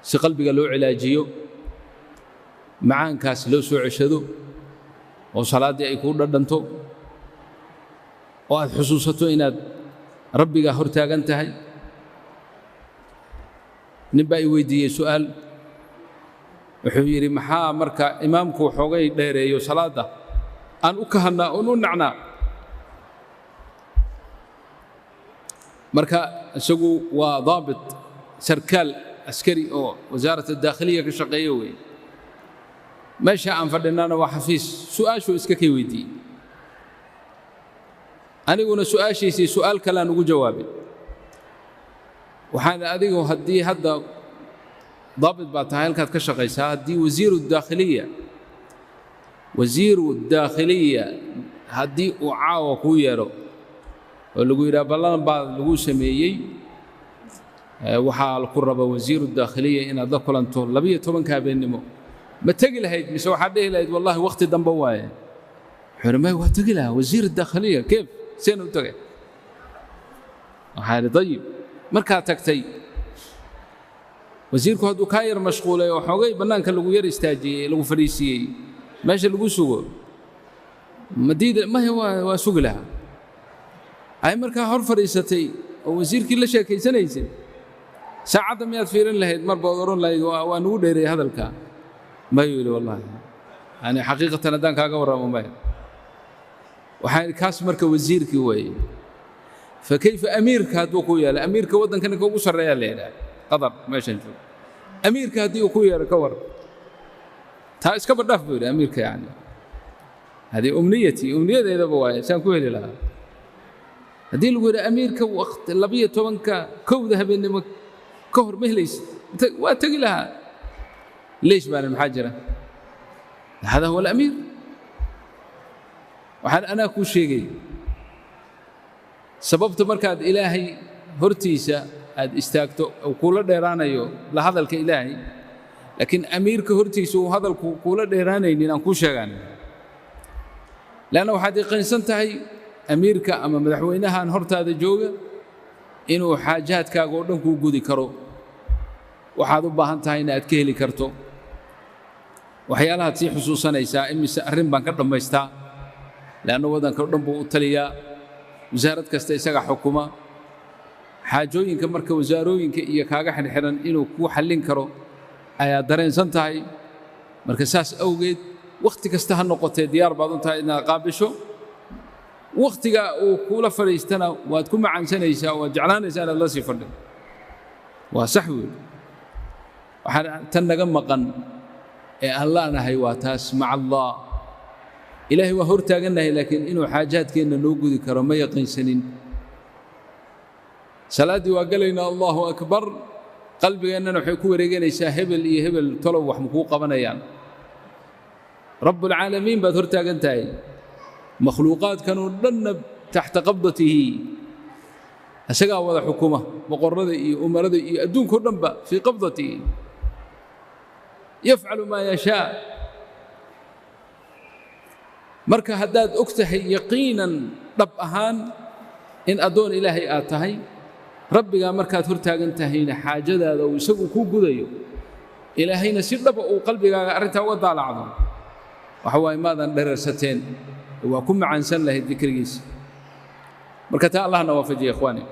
si qalbiga loo cilaajiyo macaankaas loo soo ceshado oo salaaddii ay kuu dhadhanto oo aad xusuusato inaad rabbiga hor taagan tahay. nin baa i weydiiyey su'aal, wuxuu yidhi maxaa marka imaamku xoogay dheereeyo salaadda aan u kahannaa oon u nacnaa? marka isagu waa daabit sarkaal askari oo wasaaradda daakhiliya ka shaqeeyo weeye. meesha aan fadhinana waa xafiis, su'aashuu iska kay weydiiyey, aniguna su'aashiisii su'aal kale aan ugu jawaabay. waxaan adigu haddii hadda daabit baa tahay halkaad ka shaqaysaa, haddii wasiiru daakhiliya haddii uu caawa kuu yeedho oo lagu yidhaha ballan baa lagu sameeyey, waxaa ku raba wasiiru daakhiliya inaad la kulanto 12 habeennimo, ma tegi lahayd mise waxaad dhihi lahayd wallahi wakhti dambe waaye? wuxuu yidhi may waa tegi lahaa wasiir daakhiliya, keef seen u tagay? waxaa yidhi dayib, markaad tagtay wasiirku hadduu kaa yar mashquulay oo xoogay bannaanka lagu yar istaajiyey, lagu fadhiisiiyey, meesha lagu sugo, madiida maya waa sugi lahaa. ay markaa hor fadhiisatay oo wasiirkii la sheekaysanaysay, saacadda miyaad fiirin lahayd mar baad odhan lahayd waa nugu dheereeyey hadalka? mayuu yidhi wallahi yani xaqiiqatan haddaan kaaga warramo maya. waxaan idhi kaas marka wasiirkii weeye. fakayfa amiirka hadduu ku yeelay, amiirka waddanka ninka ugu sarreeyaa la yidhaha qatar meeshan joogo, amiirka haddii uu ku yeelo ka war, taa iskaba dhaaf buu yidhi amiirka. yani hadii umniyadeedaba waaye saan ku heli lahaa. haddii lagu yidhi amiirka waqti 12 habeennimo ka hor ma helaysid, waa tegi lahaa. leesh baana maxaa jira? hada huwa alamiir. waxaan anaa kuu sheegay sababta markaad ilaahay hortiisa aad istaagto oo kuula dheeraanayo la hadalka ilaahay, laakiin amiirka hortiisa uu hadalku kuula dheeraanaynin aan kuu sheegaan. leanna waxaad yaqaansan tahay amiirka ama madaxweynahan hortaada jooga inuu xaajaadkaaga oo dhan kuu gudi karo, waxaad u baahan tahay inaad ka heli karto. waxyaalahaad sii xusuusanaysaa imise arrin baan ka dhammaystaa, leanna waddanka o dhan buu u taliyaa, wasaarad kasta isaga xukuma. xaajooyinka marka wasaarooyinka iyo kaaga xirxiran inuu kuu xallin karo ayaad dareensan tahay. marka saas awgeed wakhti kasta ha noqotee diyaar baad u tahay inaad qaabisho. wakhtiga uu kuula fadhiistana waad ku macaansanaysaa, waad jeclaanaysaa inaad la sii fadhido. waa sax weeye. waxaan tan naga maqan ee aan la'nahay waa taas maca allah. ilaahay waa hor taagannahay, laakiin inuu xaajaadkeenna noo gudi karo ma yaqiinsanin. salaaddii waa gelaynaa allahu akbar, qalbigeennana waxay ku wareeganaysaa hebel iyo hebel tolow wax makuu qabanayaan. rabbulcaalamiin baad hor taagan tahay, makhluuqaadkanoo dhanna taxta qabdatihi, isagaa wada xukuma, boqorrada iyo umarada iyo adduunkao dhanba fii qabdatihi, yafcalu maa yashaa. marka haddaad og tahay yaqiinan dhab ahaan in addoon ilaahay aad tahay, rabbigaa markaad hor taagan tahayna xaajadaada uu isagu kuu gudayo, ilaahayna si dhaba uu qalbigaaga arrintaa uga daalacdo, waxa waaye maadan dherersateen, waa ku macaansan lahayd dikrigiisa. marka taa allahna waafajiya ikhwaani.